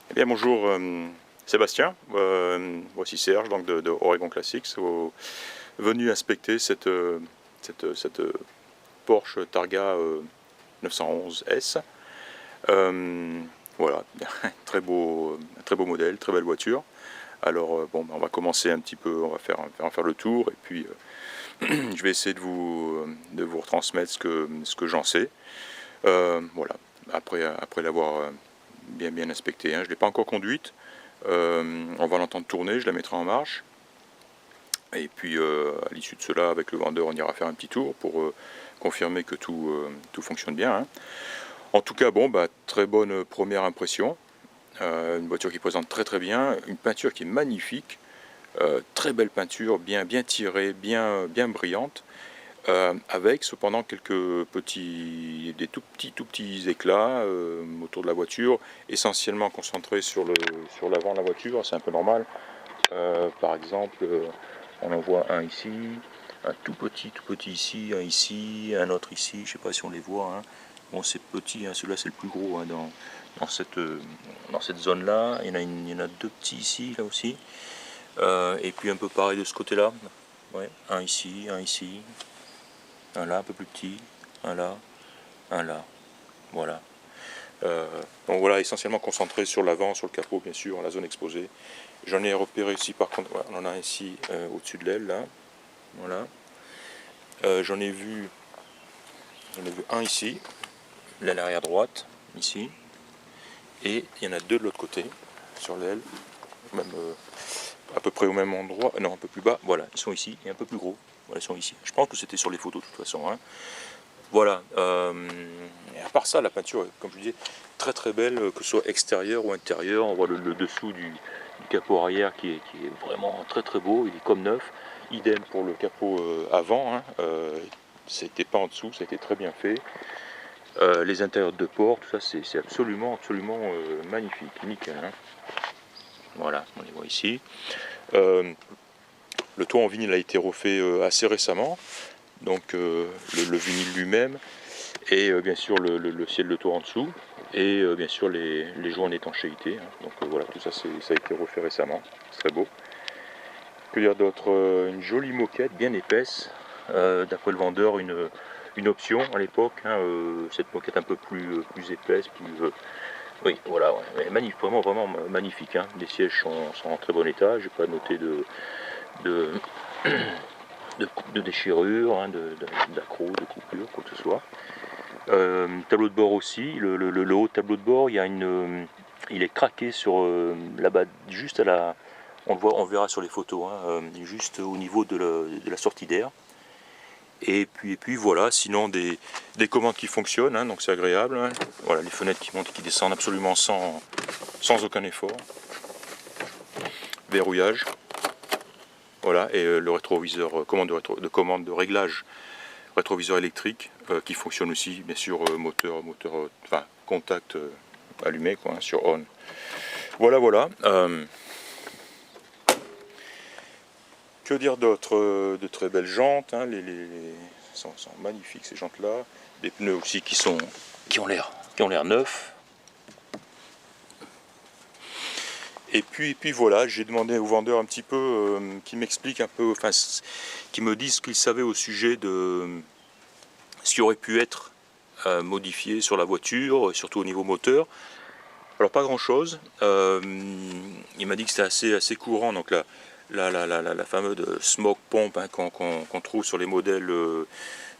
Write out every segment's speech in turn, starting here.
Eh bien bonjour Sébastien, voici Serge donc de Oregon Classics, venu inspecter cette Porsche Targa 911 S. Voilà, un très beau modèle, très belle voiture. Alors bon, on va commencer un petit peu, on va faire le tour et puis je vais essayer de vous retransmettre ce que j'en sais. Voilà, après l'avoir bien inspectée, hein. Je ne l'ai pas encore conduite. On va l'entendre tourner, je la mettrai en marche. Et puis à l'issue de cela, avec le vendeur, on ira faire un petit tour pour confirmer que tout fonctionne bien, hein. En tout cas, bon, très bonne première impression. Une voiture qui présente très bien, une peinture qui est magnifique, très belle peinture, bien tirée, bien brillante. Avec cependant des tout petits éclats autour de la voiture, essentiellement concentrés sur l'avant de la voiture, c'est un peu normal. Par exemple, on en voit un ici, un tout petit ici, un ici, un autre ici, je ne sais pas si on les voit, hein. Bon, c'est petit, hein, celui-là c'est le plus gros, hein, dans cette zone-là. Il y en a deux petits ici, là aussi. Et puis un peu pareil de ce côté-là. Ouais, un ici, un là un peu plus petit, un là, voilà. Donc voilà, essentiellement concentré sur l'avant, sur le capot bien sûr, la zone exposée. J'en ai repéré ici par contre, voilà, on en a un ici au-dessus de l'aile là, voilà. J'en ai vu un ici, l'aile arrière droite, ici, et il y en a deux de l'autre côté, sur l'aile, même à peu près au même endroit, non un peu plus bas, voilà, ils sont ici, et un peu plus gros, voilà, ils sont ici. Je pense que c'était sur les photos de toute façon, hein. Voilà, et à part ça, la peinture, comme je disais, très belle, que ce soit extérieur ou intérieur. On voit le dessous du capot arrière qui est vraiment très beau, il est comme neuf. Idem pour le capot avant, hein. C'était pas en dessous, ça a été très bien fait. Les intérieurs de port, tout ça, c'est absolument magnifique, nickel, hein. Voilà, on les voit ici. Le toit en vinyle a été refait assez récemment, donc le vinyle lui-même, et bien sûr le ciel de toit en dessous, et bien sûr les joints d'étanchéité, hein. Donc voilà, tout ça, ça a été refait récemment, c'est très beau. Que dire d'autre? Une jolie moquette bien épaisse, d'après le vendeur une option à l'époque, hein, cette moquette un peu plus épaisse, oui, voilà, ouais, vraiment magnifique, hein. Les sièges sont en très bon état, j'ai pas noté de, de déchirure, hein, d'accro, de coupure, quoi que ce soit. Tableau de bord aussi, le haut tableau de bord, il est craqué sur là-bas, juste à la, on le verra sur les photos, hein, juste au niveau de la sortie d'air. Et puis voilà, sinon des commandes qui fonctionnent, hein, donc c'est agréable, hein. Voilà, les fenêtres qui montent et qui descendent absolument sans aucun effort. Verrouillage. Voilà, et le rétroviseur, commande de réglage rétroviseur électrique qui fonctionne aussi, bien sûr, contact allumé, quoi, hein, sur on. Voilà. Que dire d'autre? De très belles jantes, hein, sont magnifiques ces jantes-là. Des pneus aussi qui ont l'air neufs. Et puis voilà, j'ai demandé au vendeur un petit peu, qui m'explique un peu, enfin, qui me dise ce qu'il savait au sujet de ce qui aurait pu être modifié sur la voiture, surtout au niveau moteur. Alors pas grand chose. Il m'a dit que c'était assez courant, donc la fameuse smoke pomp, hein, qu'on trouve sur les modèles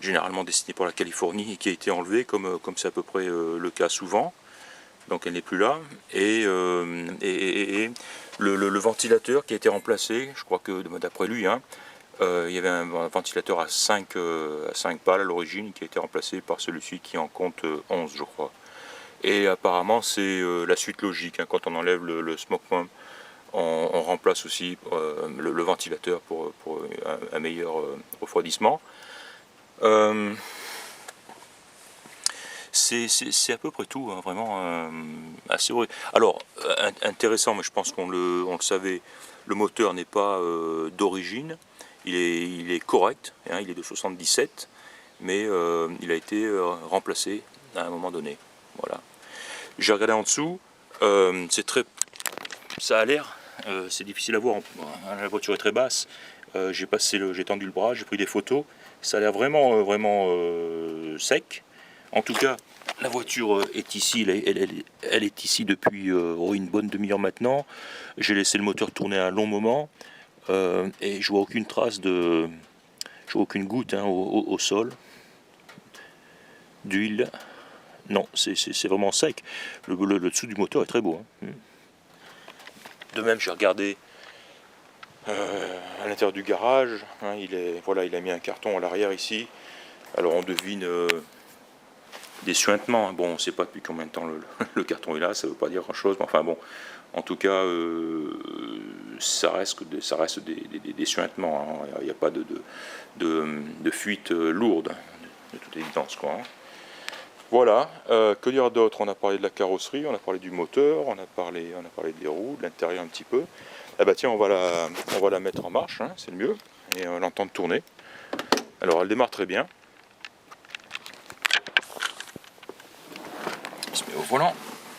généralement destinés pour la Californie et qui a été enlevée, comme c'est à peu près le cas souvent. Donc elle n'est plus là. Et le ventilateur qui a été remplacé, je crois que d'après lui, hein, il y avait un ventilateur à 5 pales à l'origine qui a été remplacé par celui-ci qui en compte 11, je crois. Et apparemment c'est la suite logique, hein. Quand on enlève le smoke pump, on remplace aussi le ventilateur pour un meilleur refroidissement. C'est à peu près tout, hein, vraiment assez heureux. Alors, intéressant, mais je pense qu'on le savait, le moteur n'est pas d'origine, il est correct, hein, il est de 77, mais il a été remplacé à un moment donné. Voilà. J'ai regardé en dessous, C'est très... Ça a l'air, c'est difficile à voir, la voiture est très basse. J'ai tendu le bras, j'ai pris des photos. Ça a l'air vraiment, vraiment sec. En tout cas, la voiture est ici, elle est ici depuis une bonne demi-heure maintenant. J'ai laissé le moteur tourner un long moment et je vois aucune trace de... Je vois aucune goutte hein, au sol d'huile. Non, c'est vraiment sec. Le dessous du moteur est très beau. Hein. De même, j'ai regardé à l'intérieur du garage. Hein, il a mis un carton à l'arrière ici. Alors on devine des suintements. Bon, on ne sait pas depuis combien de temps le carton est là. Ça ne veut pas dire grand-chose. Mais enfin bon, en tout cas, ça reste des suintements. Hein. Il n'y a pas de fuite lourde, de toute évidence, quoi. Hein. Voilà, que dire d'autre? On a parlé de la carrosserie, on a parlé du moteur, on a parlé des roues, de l'intérieur un petit peu. Ah bah tiens, on va la mettre en marche, hein, c'est le mieux, et on va l'entendre tourner. Alors elle démarre très bien. On se met au volant,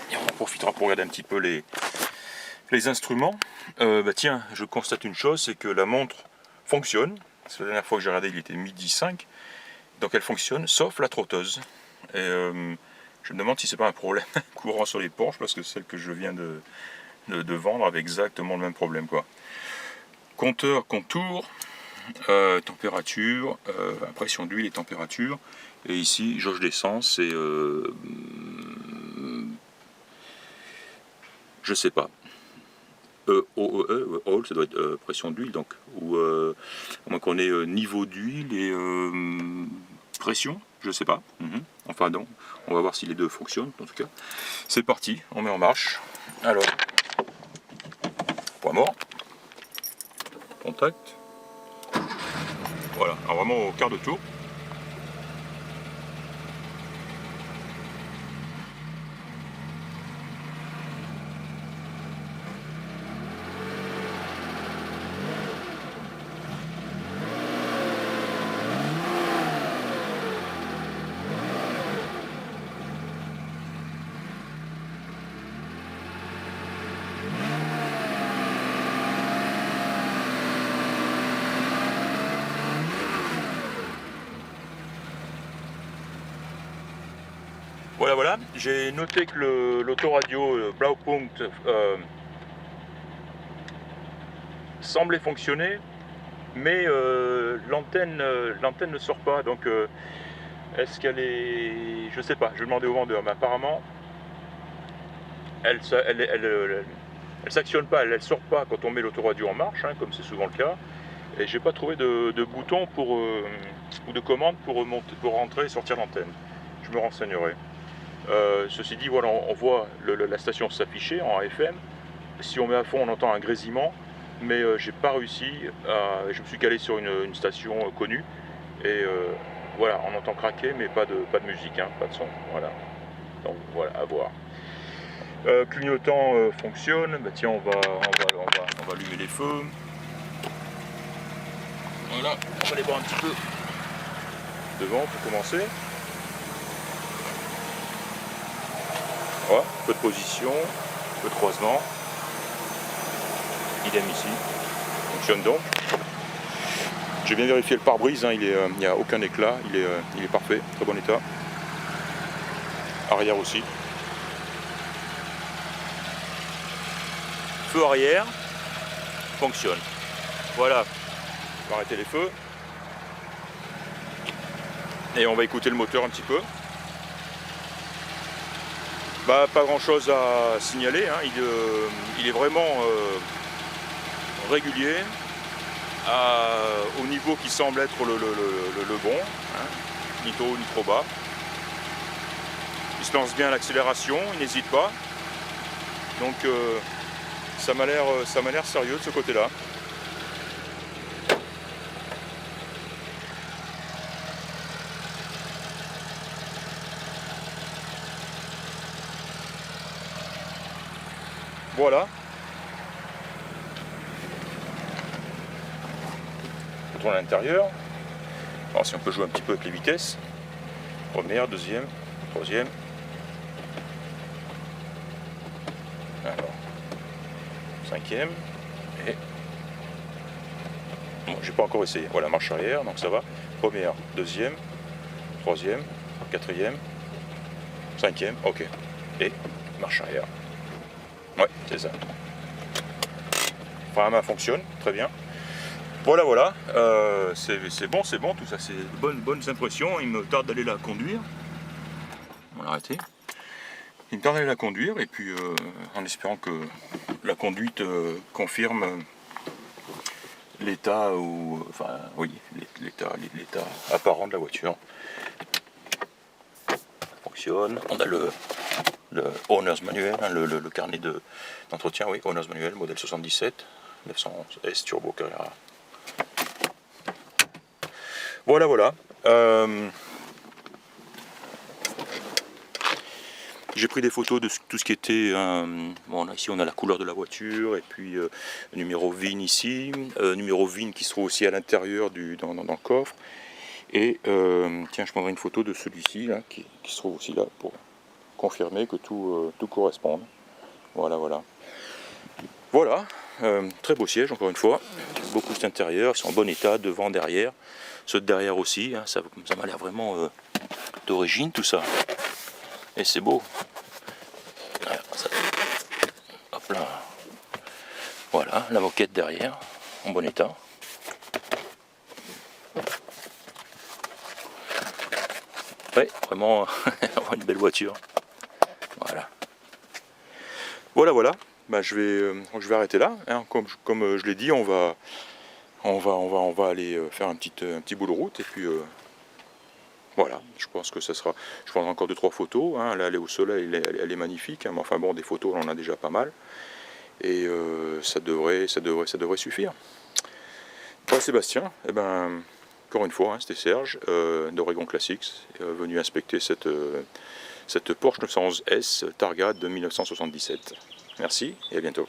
et on en profitera pour regarder un petit peu les instruments. Bah tiens, je constate une chose, c'est que la montre fonctionne. La dernière fois que j'ai regardé, il était 12h05, donc elle fonctionne, sauf la trotteuse. Et je me demande si c'est pas un problème courant sur les Porsche, parce que celle que je viens de vendre avait exactement le même problème, quoi. Compteur, contour, température, pression d'huile et température. Et ici, jauge d'essence, c'est je sais pas. Oil, ça doit être pression d'huile, donc. Ou donc on est niveau d'huile et pression, je sais pas. Enfin non, on va voir si les deux fonctionnent en tout cas. C'est parti, on met en marche. Alors, point mort, contact. Voilà, alors vraiment au quart de tour. Voilà, j'ai noté que l'autoradio Blaupunkt semblait fonctionner, mais l'antenne ne sort pas, donc est-ce qu'elle est... Je sais pas, je vais demander au vendeur, mais apparemment elle s'actionne pas, elle sort pas quand on met l'autoradio en marche, hein, comme c'est souvent le cas, et j'ai pas trouvé de bouton ou de commande pour rentrer et sortir l'antenne. Je me renseignerai. Ceci dit, voilà, on voit la station s'afficher en FM. Si on met à fond, on entend un grésillement, mais j'ai pas réussi je me suis calé sur une station connue, et voilà, on entend craquer, mais pas de musique, hein, pas de son. Voilà, donc voilà, à voir. Clignotant fonctionne. Bah tiens, on va allumer les feux. Voilà, on va les voir un petit peu devant pour commencer. Voilà, peu de position, peu de croisement. Idem ici. Fonctionne donc. J'ai bien vérifié le pare-brise, hein, il n'y a aucun éclat, il est parfait, très bon état. Arrière aussi. Feu arrière, fonctionne. Voilà, on va arrêter les feux. Et on va écouter le moteur un petit peu. Bah, pas grand chose à signaler, hein. Il est vraiment régulier, au niveau qui semble être le bon, hein. Ni trop haut ni trop bas. Il se lance bien à l'accélération, il n'hésite pas. Donc ça m'a l'air sérieux de ce côté-là. Voilà. On retourne à l'intérieur. Alors si on peut jouer un petit peu avec les vitesses. Première, deuxième, troisième. Alors, 5e. Et bon, j'ai pas encore essayé. Voilà, marche arrière, donc ça va. Première, 2e, 3e, 4e, 5e, ok. Et marche arrière. Ouais, c'est ça. Enfin, la main fonctionne, très bien. Voilà, voilà. C'est bon, tout ça, c'est bonnes impressions. Il me tarde d'aller la conduire. On va l'arrêter. Il me tarde d'aller la conduire, et puis en espérant que la conduite confirme l'état ou enfin oui l'état apparent de la voiture. Ça fonctionne. On a le owner's manuel, hein, le carnet d'entretien, oui, owner's manuel, modèle 77 911 S Turbo Carrera. Voilà, voilà. J'ai pris des photos de tout ce qui était... bon, ici on a la couleur de la voiture, et puis numéro VIN ici, numéro VIN qui se trouve aussi à l'intérieur dans le coffre. Et tiens, je prendrai une photo de celui-ci là, qui se trouve aussi là pour confirmer que tout corresponde. Voilà, voilà. Voilà, très beau siège encore une fois. Beaucoup d'intérieur, ils sont en bon état, devant, derrière. Ceux de derrière aussi, hein, ça m'a l'air vraiment d'origine tout ça. Et c'est beau. Alors, ça... Hop là. Voilà, la moquette derrière, en bon état. Ouais, vraiment une belle voiture. Voilà. Voilà, voilà. Bah, je vais arrêter là. Hein. Comme je l'ai dit, on va aller faire un petit bout de route, et puis voilà, je pense que ça sera... Je prendrai encore 2-3 photos, hein. Là elle est au soleil, elle est magnifique, hein. Mais enfin bon, des photos on en a déjà pas mal. Et ça devrait suffire. Voilà Sébastien, eh ben, encore une fois, hein, c'était Serge d'Oregon Classics, venu inspecter cette Porsche 911 S Targa de 1977. Merci et à bientôt.